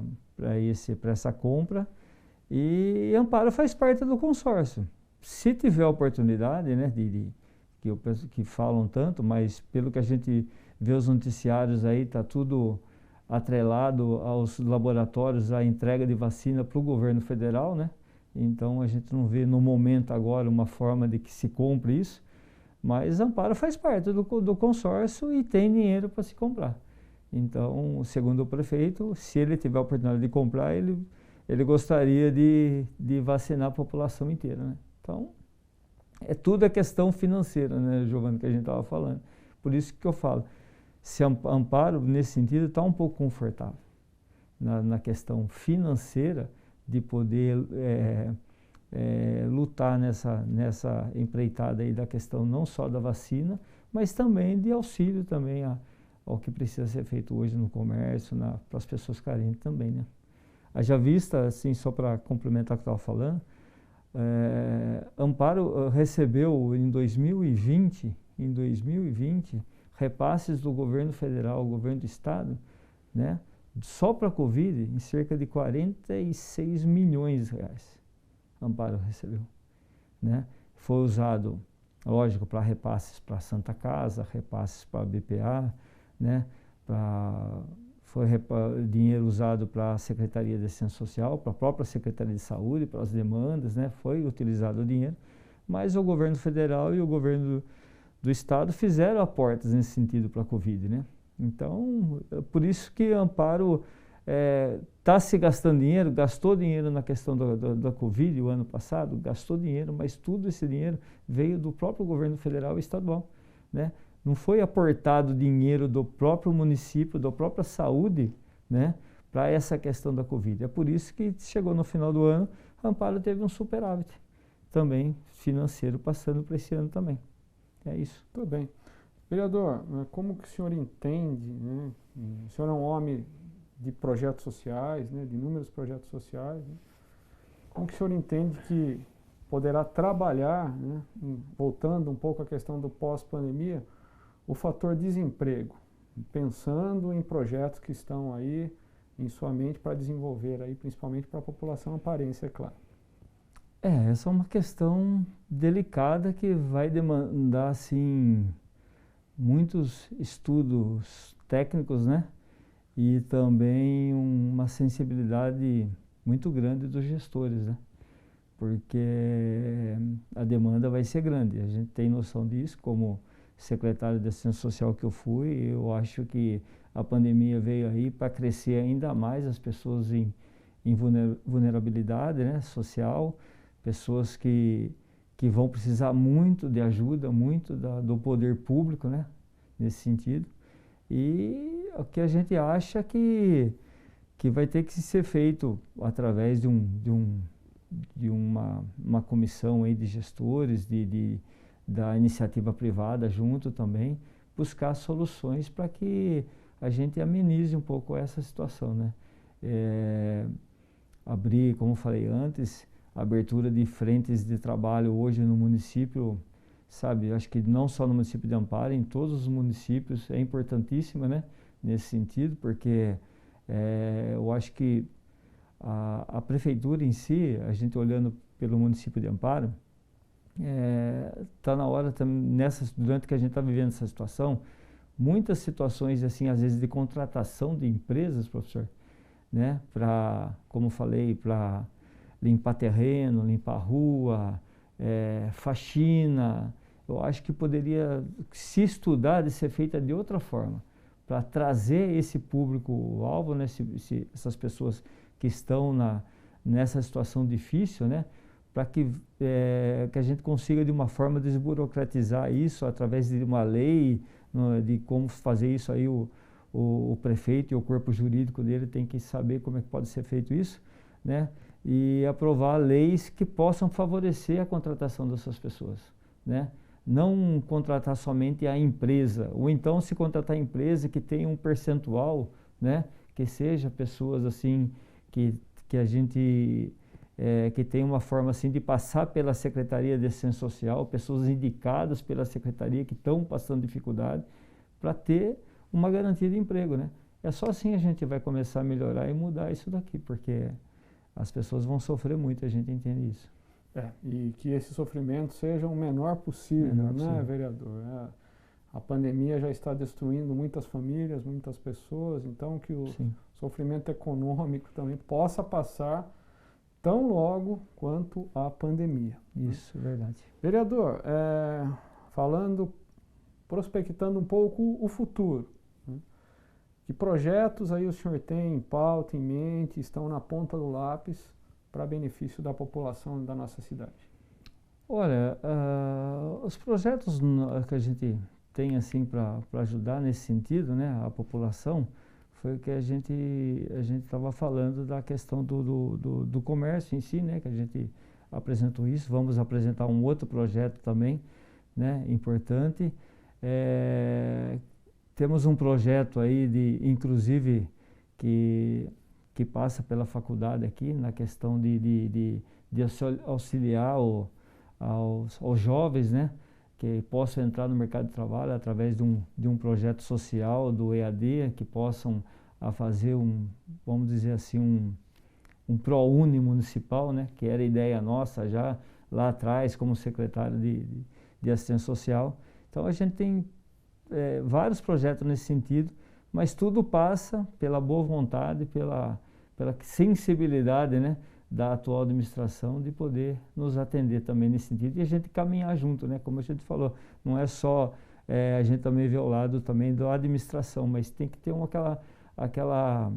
essa compra. E Amparo faz parte do consórcio. Se tiver a oportunidade, né, que falam tanto, mas pelo que a gente vê os noticiários aí, está tudo atrelado aos laboratórios, a entrega de vacina para o governo federal, né? Então a gente não vê no momento agora uma forma de que se compre isso, mas Amparo faz parte do consórcio e tem dinheiro para se comprar. Então, segundo o prefeito, se ele tiver a oportunidade de comprar, ele gostaria de vacinar a população inteira, né? Então, tudo é questão financeira, né, Giovanni, que a gente estava falando. Por isso que eu falo, se Amparo, nesse sentido, está um pouco confortável na questão financeira de poder lutar nessa empreitada aí da questão não só da vacina, mas também de auxílio também ao que precisa ser feito hoje no comércio, para as pessoas carentes também, né? Haja vista, assim, só para complementar o que eu estava falando, Amparo recebeu em 2020, repasses do governo federal, governo do estado, né, só para a Covid, em cerca de 46 milhões de reais. Amparo recebeu, né? Foi usado, lógico, para repasses para a Santa Casa, repasses para a BPA, né? Foi dinheiro usado para a Secretaria de Assistência Social, para a própria Secretaria de Saúde, para as demandas, né? Foi utilizado o dinheiro, mas o governo federal e o governo do estado fizeram aportes nesse sentido para a Covid, né? Então, é por isso que Amparo está se gastando dinheiro, gastou dinheiro na questão da Covid o ano passado, gastou dinheiro, mas tudo esse dinheiro veio do próprio governo federal e estadual, né? Não foi aportado dinheiro do próprio município, da própria saúde, né, para essa questão da Covid. É por isso que chegou no final do ano, Amparo teve um superávit também financeiro passando para esse ano também. É isso. Tudo bem. Vereador, como que o senhor entende, né? O senhor é um homem de projetos sociais, né, de inúmeros projetos sociais, né? Como que o senhor entende que poderá trabalhar, né, voltando um pouco à questão do pós-pandemia, o fator desemprego, pensando em projetos que estão aí em sua mente para desenvolver aí, principalmente para a população amparense, é claro. Essa é uma questão delicada que vai demandar, assim, muitos estudos técnicos, né? E também uma sensibilidade muito grande dos gestores, né? Porque a demanda vai ser grande. A gente tem noção disso, como secretário de Assistência Social que eu fui. Eu acho que a pandemia veio aí para crescer ainda mais as pessoas em vulnerabilidade, né, social, pessoas que vão precisar muito de ajuda, muito do poder público, né, nesse sentido. E o que a gente acha que vai ter que ser feito através de uma comissão aí de gestores, da iniciativa privada junto também, buscar soluções para que a gente amenize um pouco essa situação, né? Abrir, como falei antes, abertura de frentes de trabalho hoje no município, sabe? Acho que não só no município de Amparo, em todos os municípios é importantíssima, né? Nesse sentido, porque eu acho que a prefeitura em si, a gente olhando pelo município de Amparo, está na hora, durante que a gente está vivendo essa situação, muitas situações, assim, às vezes de contratação de empresas, professor, né, como falei, para limpar terreno, limpar rua, faxina, eu acho que poderia se estudar de ser feita de outra forma, para trazer esse público-alvo, né, essas pessoas que estão nessa situação difícil, né, para que a gente consiga de uma forma desburocratizar isso através de uma lei, de como fazer isso aí, o prefeito e o corpo jurídico dele tem que saber como é que pode ser feito isso, né? E aprovar leis que possam favorecer a contratação dessas pessoas, né? Não contratar somente a empresa, ou então se contratar a empresa que tenha um percentual, né? Que seja pessoas assim, que a gente... que tem uma forma assim de passar pela Secretaria de Assistência Social, pessoas indicadas pela Secretaria que estão passando dificuldade, para ter uma garantia de emprego, né? É só assim a gente vai começar a melhorar e mudar isso daqui, porque as pessoas vão sofrer muito, a gente entende isso. E que esse sofrimento seja o menor possível, né, vereador? A pandemia já está destruindo muitas famílias, muitas pessoas, então que o sofrimento econômico também possa passar tão logo quanto a pandemia. Isso, é verdade. Vereador, prospectando um pouco o futuro, né? Que projetos aí o senhor tem em pauta, em mente, estão na ponta do lápis para benefício da população da nossa cidade? Olha, os projetos que a gente tem assim para ajudar nesse sentido, né, a população, foi o que a gente estava falando da questão do comércio em si, né, que a gente apresentou isso. Vamos apresentar um outro projeto também, né, importante. Temos um projeto aí inclusive que passa pela faculdade aqui na questão de auxiliar aos jovens, né, que possam entrar no mercado de trabalho através de um projeto social do EAD, que possam a fazer vamos dizer assim, um ProUni municipal, né, que era ideia nossa já lá atrás como secretário de assistência social. Então a gente tem vários projetos nesse sentido, mas tudo passa pela boa vontade, pela sensibilidade, né, da atual administração de poder nos atender também nesse sentido e a gente caminhar junto, né, como a gente falou, não é só a gente também vê o lado também da administração, mas tem que ter aquela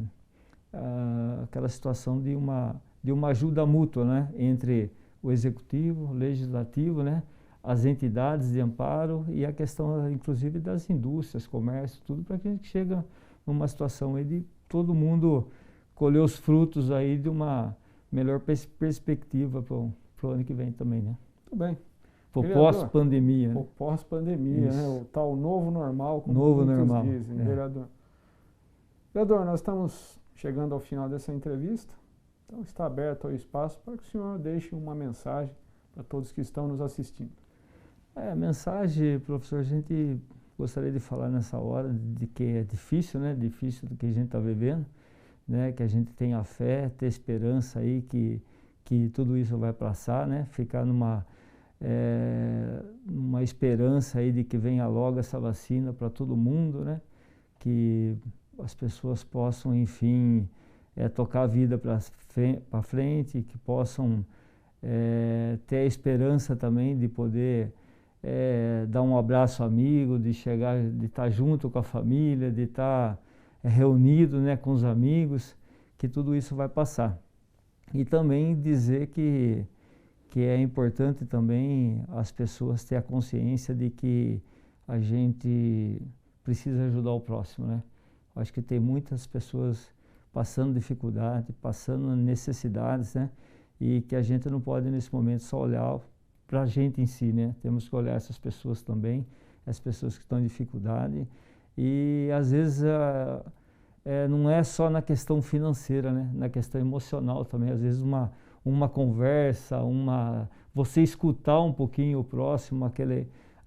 situação de uma ajuda mútua, né, entre o executivo, o legislativo, né, as entidades de amparo e a questão, inclusive, das indústrias, comércio, tudo, para que a gente chegue numa situação aí de todo mundo colher os frutos aí de uma melhor perspectiva para o ano que vem também, né? Muito bem. Para o pós-pandemia. Né? O pós-pandemia, né? O tal novo normal, como novo muitos normal, dizem, vereador. Vereador, nós estamos chegando ao final dessa entrevista, então está aberto o espaço para que o senhor deixe uma mensagem para todos que estão nos assistindo. A mensagem, professor, a gente gostaria de falar nessa hora de que é difícil, né? Difícil do que a gente está vivendo, né? Que a gente tenha fé, ter esperança aí que tudo isso vai passar, né? Ficar numa esperança aí de que venha logo essa vacina para todo mundo, né? Que as pessoas possam, enfim, tocar a vida para frente, que possam ter a esperança também de poder dar um abraço amigo, de estar junto com a família, de estar reunido, né, com os amigos, que tudo isso vai passar. E também dizer que é importante também as pessoas terem a consciência de que a gente precisa ajudar o próximo, né? Acho que tem muitas pessoas passando dificuldade, passando necessidades, né? E que a gente não pode nesse momento só olhar para a gente em si, né? Temos que olhar essas pessoas também, as pessoas que estão em dificuldade e às vezes não é só na questão financeira, né? Na questão emocional também, às vezes uma conversa, você escutar um pouquinho o próximo,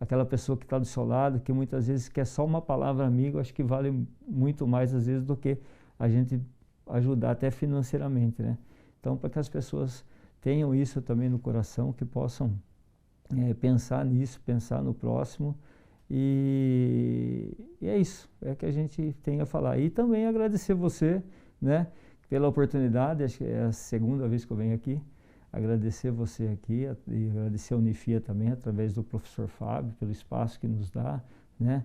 aquela pessoa que está do seu lado, que muitas vezes quer só uma palavra amiga, acho que vale muito mais às vezes do que a gente ajudar até financeiramente, né? Então, para que as pessoas tenham isso também no coração, que possam pensar nisso, pensar no próximo e é isso, é que a gente tem a falar. E também agradecer você, né, pela oportunidade, acho que é a segunda vez que eu venho aqui, agradecer você aqui e agradecer a Unifia também, através do professor Fábio, pelo espaço que nos dá, né,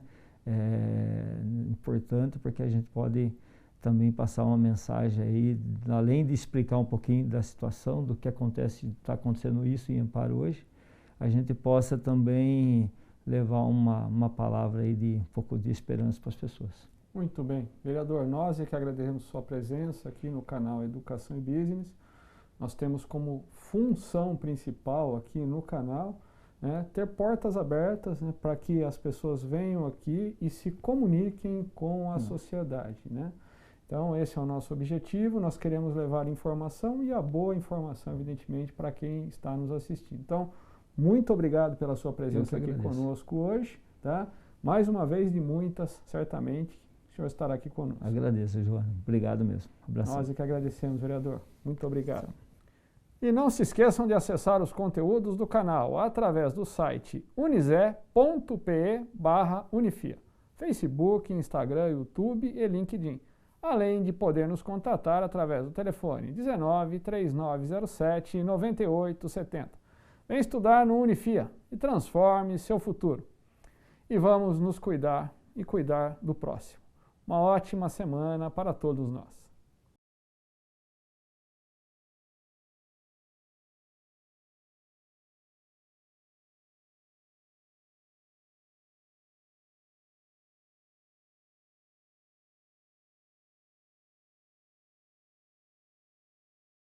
importante porque a gente pode também passar uma mensagem aí, além de explicar um pouquinho da situação, do que está acontecendo isso em Amparo hoje, a gente possa também levar uma palavra aí de um pouco de esperança para as pessoas. Muito bem. Vereador, nós é que agradecemos sua presença aqui no canal Educação e Business. Nós temos como função principal aqui no canal, né, ter portas abertas, né, para que as pessoas venham aqui e se comuniquem com a sociedade, né? Então, esse é o nosso objetivo, nós queremos levar informação e a boa informação, evidentemente, para quem está nos assistindo. Então, muito obrigado pela sua presença aqui conosco hoje, tá? Mais uma vez de muitas, certamente, o senhor estará aqui conosco. Agradeço, João. Obrigado mesmo. Abraço. Nós é que agradecemos, vereador. Muito obrigado. E não se esqueçam de acessar os conteúdos do canal através do site unize.pe/unifia, Facebook, Instagram, YouTube e LinkedIn. Além de poder nos contatar através do telefone 19 3907 9870. Vem estudar no Unifia e transforme seu futuro. E vamos nos cuidar e cuidar do próximo. Uma ótima semana para todos nós.